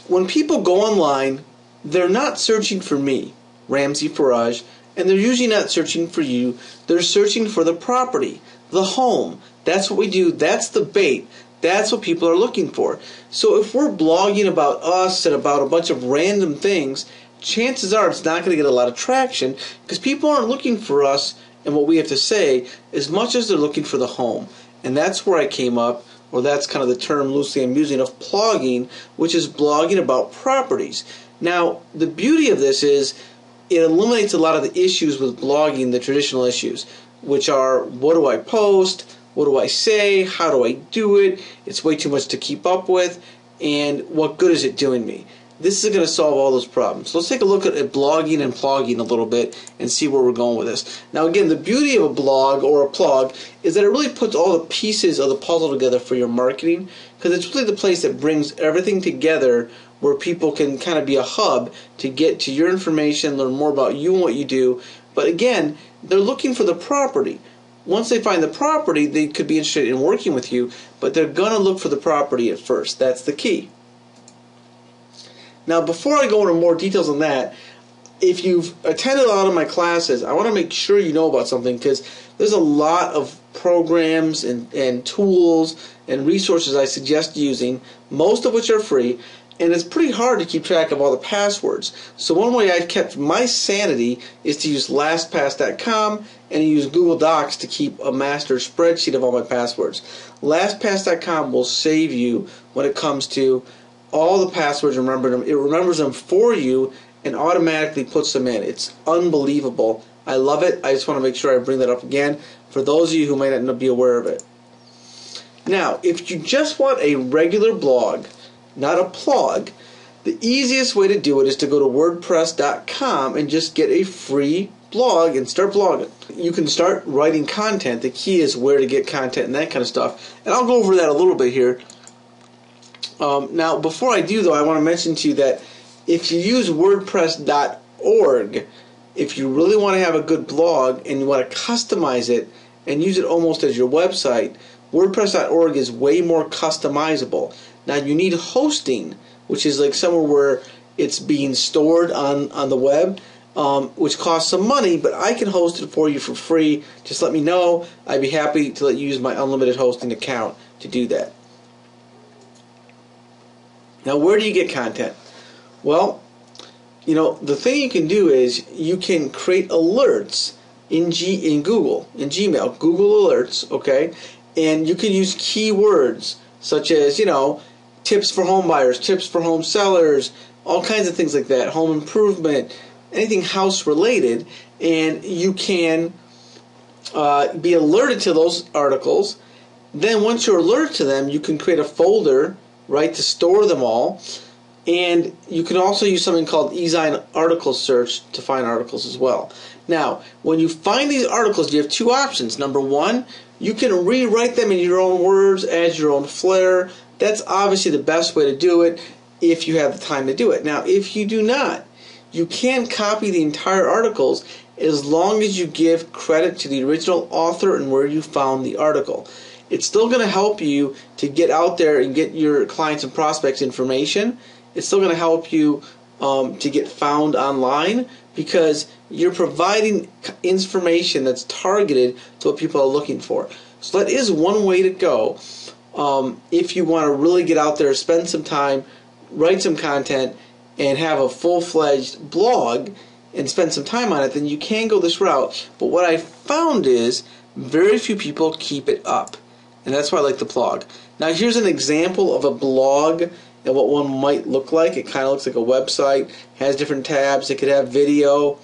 when people go online, they're not searching for me, Ramsey Faraj, and they're usually not searching for you. They're searching for the property, the home. That's what we do. That's the bait. That's what people are looking for. So if we're blogging about us and about a bunch of random things, chances are it's not going to get a lot of traction because people aren't looking for us and what we have to say as much as they're looking for the home. And that's where I came up, or that's kind of the term loosely I'm using, of blogging, which is blogging about properties. Now, the beauty of this is it eliminates a lot of the issues with blogging, the traditional issues, which are what do I post, what do I say, how do I do it, it's way too much to keep up with, and what good is it doing me? This is going to solve all those problems. So let's take a look at blogging and plogging a little bit and see where we're going with this. Now again, the beauty of a blog or a plog is that it really puts all the pieces of the puzzle together for your marketing, because it's really the place that brings everything together where people can kind of be a hub to get to your information, learn more about you and what you do. But again, they're looking for the property. Once they find the property, they could be interested in working with you, but they're going to look for the property at first. That's the key. Now, before I go into more details on that, if you've attended a lot of my classes, I want to make sure you know about something, because there's a lot of programs and tools and resources I suggest using, most of which are free, and it's pretty hard to keep track of all the passwords. So one way I've kept my sanity is to use LastPass.com and use Google Docs to keep a master spreadsheet of all my passwords. LastPass.com will save you when it comes to all the passwords, remember them. It remembers them for you and automatically puts them in. It's unbelievable. I love it. I just want to make sure I bring that up again for those of you who might not be aware of it. Now, if you just want a regular blog, not a plug, the easiest way to do it is to go to WordPress.com and just get a free blog and start blogging. You can start writing content. The key is where to get content and that kind of stuff. And I'll go over that a little bit here. Now, before I do, though, I want to mention to you that if you use WordPress.org, if you really want to have a good blog and you want to customize it and use it almost as your website, WordPress.org is way more customizable. Now, you need hosting, which is like somewhere where it's being stored on the web, which costs some money, but I can host it for you for free. Just let me know. I'd be happy to let you use my unlimited hosting account to do that. Now, where do you get content? Well, you know, the thing you can do is you can create alerts in Google, in Gmail, Google Alerts, okay? And you can use keywords such as, you know, tips for home buyers, tips for home sellers, all kinds of things like that, home improvement, anything house related, and you can be alerted to those articles. Then once you're alerted to them, you can create a folder, right, to store them all. And you can also use something called Ezine Article Search to find articles as well. Now, when you find these articles, you have two options. Number one, you can rewrite them in your own words, add your own flair. That's obviously the best way to do it if you have the time to do it. Now, if you do not, you can copy the entire articles as long as you give credit to the original author and where you found the article. It's still going to help you to get out there and get your clients and prospects information. It's still going to help you to get found online because you're providing information that's targeted to what people are looking for. So that is one way to go. If you want to really get out there, spend some time, write some content, and have a full-fledged blog and spend some time on it, then you can go this route. But what I found is very few people keep it up. And that's why I like the blog. Now here's an example of a blog and what one might look like. It kind of looks like a website. Has different tabs. It could have video.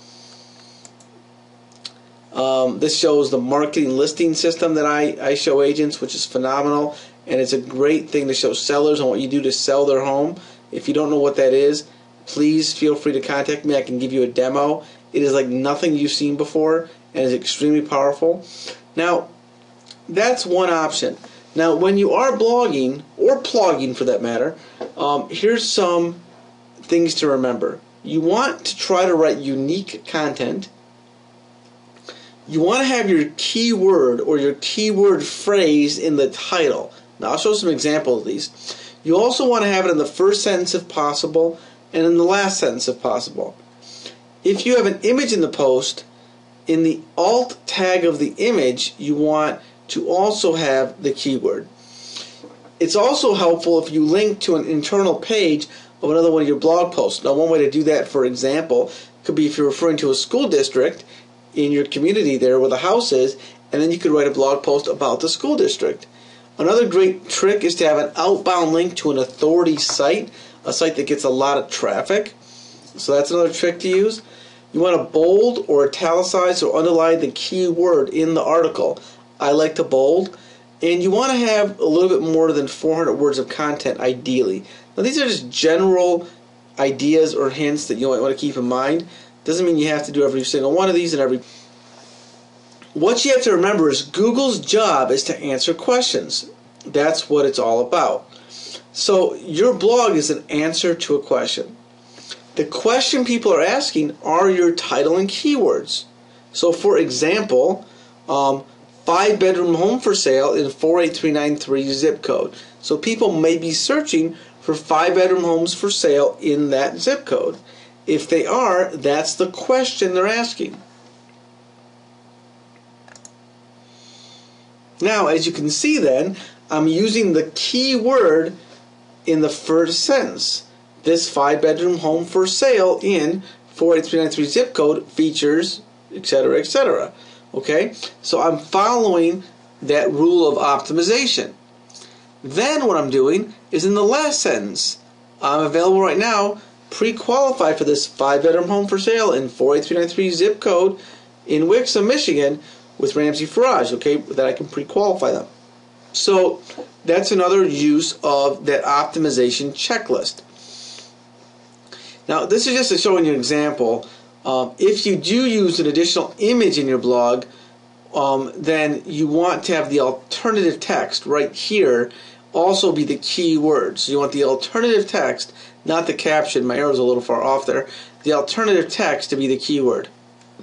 This shows the marketing listing system that I show agents, which is phenomenal. And it's a great thing to show sellers on what you do to sell their home. If you don't know what that is, please feel free to contact me. I can give you a demo. It is like nothing you've seen before and is extremely powerful. Now, that's one option. Now, when you are blogging, or plogging for that matter, here's some things to remember. You want to try to write unique content. You want to have your keyword or your keyword phrase in the title. Now, I'll show some examples of these. You also want to have it in the first sentence if possible, and in the last sentence if possible. If you have an image in the post, in the alt tag of the image, you want to also have the keyword. It's also helpful if you link to an internal page of another one of your blog posts. Now, one way to do that, for example, could be if you're referring to a school district in your community there where the house is, and then you could write a blog post about the school district. Another great trick is to have an outbound link to an authority site, a site that gets a lot of traffic. So that's another trick to use. You want to bold or italicize or underline the key word in the article. I like to bold. And you want to have a little bit more than 400 words of content, ideally. Now, these are just general ideas or hints that you might want to keep in mind. Doesn't mean you have to do every single one of these and every. What you have to remember is Google's job is to answer questions. That's what it's all about. So your blog is an answer to a question. The question people are asking are your title and keywords. So for example, 5-bedroom home for sale in 48393 zip code. So people may be searching for 5-bedroom homes for sale in that zip code. If they are, that's the question they're asking. Now, as you can see then, I'm using the keyword in the first sentence. This 5-bedroom home for sale in 48393 zip code features, etc., etc. Okay? So I'm following that rule of optimization. Then what I'm doing is in the last sentence, I'm available right now, pre-qualified for this 5-bedroom home for sale in 48393 zip code in Wixom, Michigan with Ramsey Farage, okay, that I can pre-qualify them. So that's another use of that optimization checklist. Now, this is just to show you an example. If you do use an additional image in your blog, then you want to have the alternative text right here also be the key word. So you want the alternative text, not the caption. My arrow's a little far off there. The alternative text to be the keyword.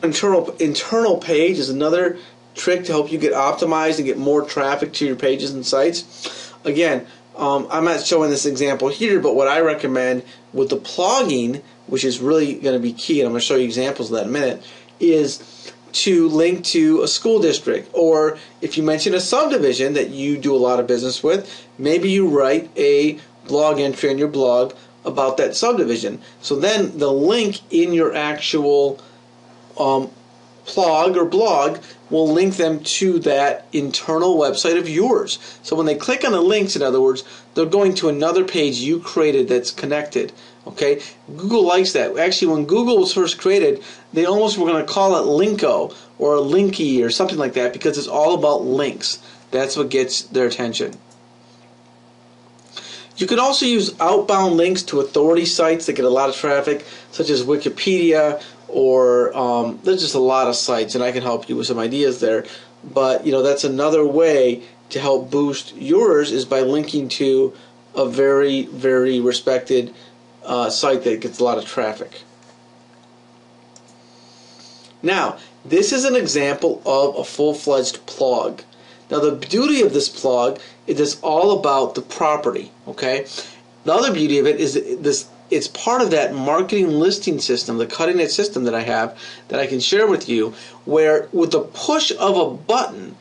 Internal page is another trick to help you get optimized and get more traffic to your pages and sites. Again, I'm not showing this example here, but what I recommend with the plugging, which is really going to be key, and I'm going to show you examples of that in a minute, is to link to a school district, or if you mention a subdivision that you do a lot of business with, maybe you write a blog entry on your blog about that subdivision. So then the link in your actual plug or blog will link them to that internal website of yours. So when they click on the links, in other words, they're going to another page you created that's connected. Okay, Google likes that. Actually, when Google was first created, they almost were going to call it Linko or Linky or something like that because it's all about links. That's what gets their attention. You can also use outbound links to authority sites that get a lot of traffic, such as Wikipedia, or there's just a lot of sites, and I can help you with some ideas there. But you know, that's another way to help boost yours is by linking to a very, very respected site that gets a lot of traffic. Now, this is an example of a full-fledged plug. Now, the beauty of this plug is it's all about the property. Okay, the other beauty of it is this. It's part of that marketing listing system, the cutting-edge system that I have that I can share with you, where with the push of a button,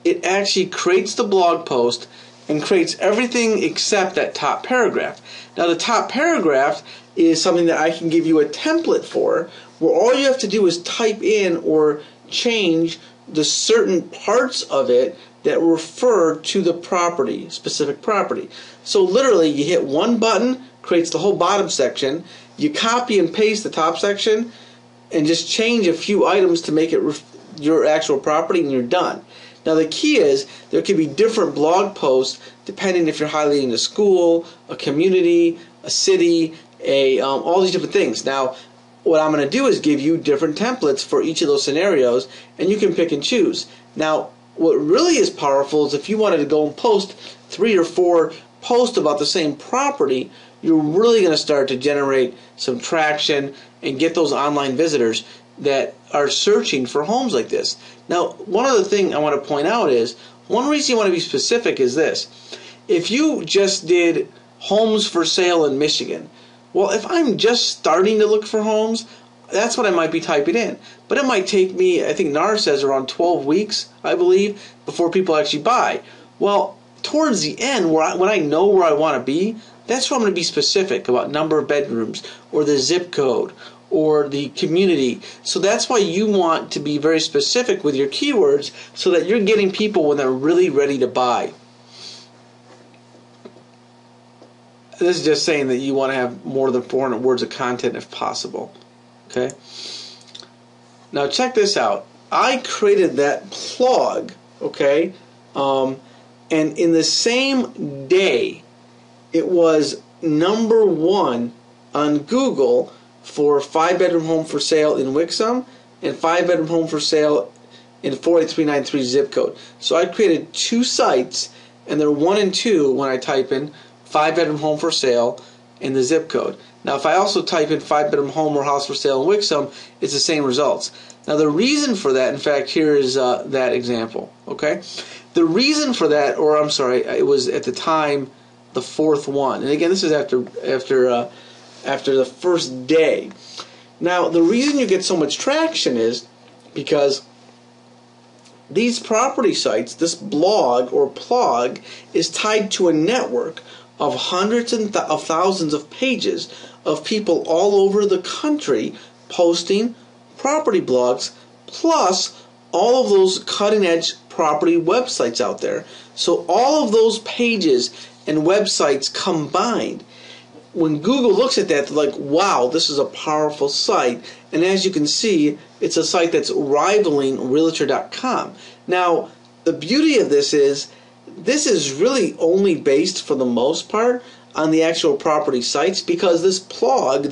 it actually creates the blog post and creates everything except that top paragraph. Now, the top paragraph is something that I can give you a template for, where all you have to do is type in or change the certain parts of it that refer to the property, specific property. So literally, you hit one button, creates the whole bottom section. You copy and paste the top section and just change a few items to make it your actual property, and you're done. Now, the key is there could be different blog posts depending if you're highlighting a school, a community, a city, all these different things. Now, what I'm going to do is give you different templates for each of those scenarios, and you can pick and choose. Now, what really is powerful is if you wanted to go and post 3 or 4 posts about the same property, you're really going to start to generate some traction and get those online visitors that are searching for homes like this. Now, one other thing I want to point out is, one reason you want to be specific is this. If you just did homes for sale in Michigan. Well, if I'm just starting to look for homes, that's what I might be typing in. But it might take me, I think NAR says, around 12 weeks, I believe, before people actually buy. Well, towards the end, when I know where I want to be, that's where I'm going to be specific about number of bedrooms or the zip code or the community. So that's why you want to be very specific with your keywords so that you're getting people when they're really ready to buy. This is just saying that you want to have more than 400 words of content if possible. Okay. Now check this out. I created that plug, okay, and in the same day, it was #1 on Google for 5-bedroom home for sale in Wixom and 5-bedroom home for sale in 48393 zip code. So I created 2 sites, and they're 1 and 2 when I type in 5-bedroom home for sale in the zip code. Now, if I also type in 5-bedroom home or house for sale in Wixom, it's the same results. Now, the reason for that, in fact, here is that example. Okay, the reason for that, or I'm sorry, it was at the time the 4th one, and again, this is after the first day. Now, the reason you get so much traction is because these property sites, this blog or plug, is tied to a network of hundreds of thousands of pages of people all over the country posting property blogs, plus all of those cutting-edge property websites out there. So all of those pages and websites combined, when Google looks at that, they're like, wow, this is a powerful site. And as you can see, it's a site that's rivaling Realtor.com. Now, the beauty of this is really only based, for the most part, on the actual property sites, because this blog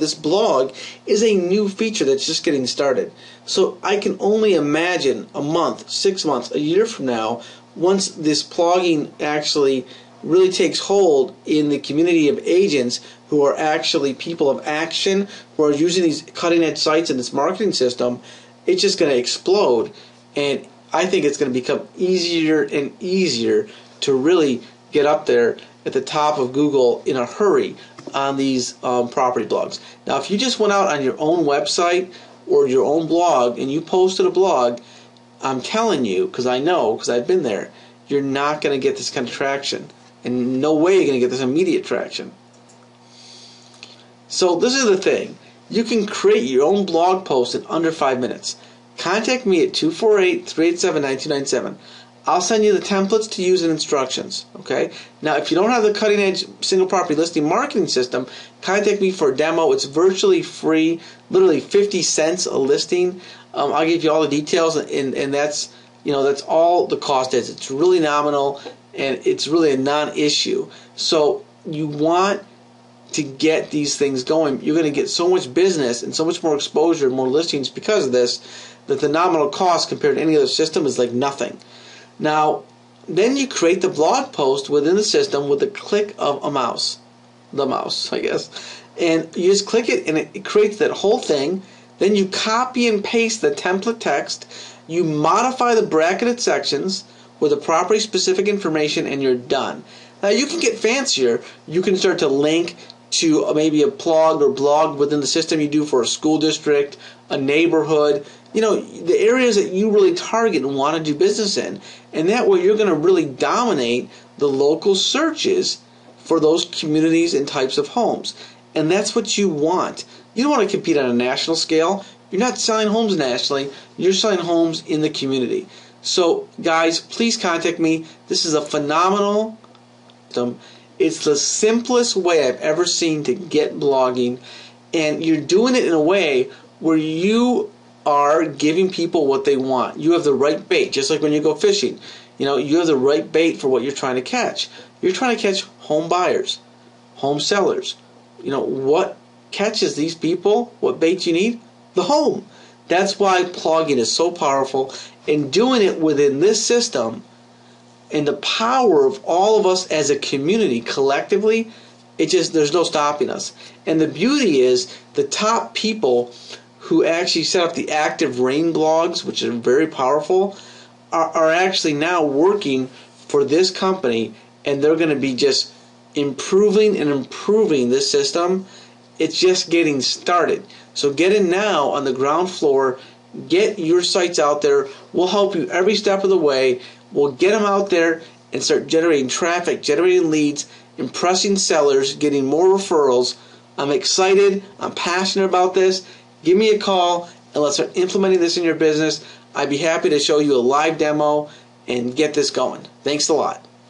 is a new feature that's just getting started. So I can only imagine a month, 6 months, a year from now, once this blogging actually really takes hold in the community of agents who are actually people of action, who are using these cutting-edge sites and this marketing system, it's just going to explode. And I think it's going to become easier and easier to really get up there at the top of Google in a hurry on these property blogs. Now, if you just went out on your own website or your own blog and you posted a blog, I'm telling you, because I know, because I've been there, you're not going to get this kind of traction. And no way you're going to get this immediate traction. So this is the thing. You can create your own blog post in under 5 minutes. Contact me at 248-387-9297. I'll send you the templates to use and instructions. Okay. Now, if you don't have the cutting-edge single property listing marketing system, contact me for a demo. It's virtually free, literally 50 cents a listing. I'll give you all the details, and that's all the cost is. It's really nominal, and it's really a non-issue. So you want to get these things going. You're going to get so much business and so much more exposure, more listings because of this, that the nominal cost compared to any other system is like nothing. Now, then you create the blog post within the system with the click of a mouse. The mouse, I guess. And you just click it, and it creates that whole thing. Then you copy and paste the template text. You modify the bracketed sections with the property-specific information, and you're done. Now, you can get fancier. You can start to link to maybe a blog or blog within the system you do for a school district, a neighborhood, the areas that you really target and want to do business in. And that way you're going to really dominate the local searches for those communities and types of homes. And that's what you want. You don't want to compete on a national scale. You're not selling homes nationally. You're selling homes in the community. So, guys, please contact me. This is a phenomenal system. It's the simplest way I've ever seen to get blogging. And you're doing it in a way where you are giving people what they want. You have the right bait, just like when you go fishing. You have the right bait for what you're trying to catch. You're trying to catch home buyers, home sellers. What catches these people? What bait you need? The home. That's why blogging is so powerful, and doing it within this system and the power of all of us as a community collectively, there's no stopping us. And the beauty is the top people who actually set up the Active Rain blogs, which are very powerful, are actually now working for this company, and they're going to be just improving and improving this system. It's just getting started. So get in now on the ground floor. Get your sites out there. We'll help you every step of the way. We'll get them out there and start generating traffic, generating leads, impressing sellers, getting more referrals. I'm excited. I'm passionate about this. Give me a call and let's start implementing this in your business. I'd be happy to show you a live demo and get this going. Thanks a lot.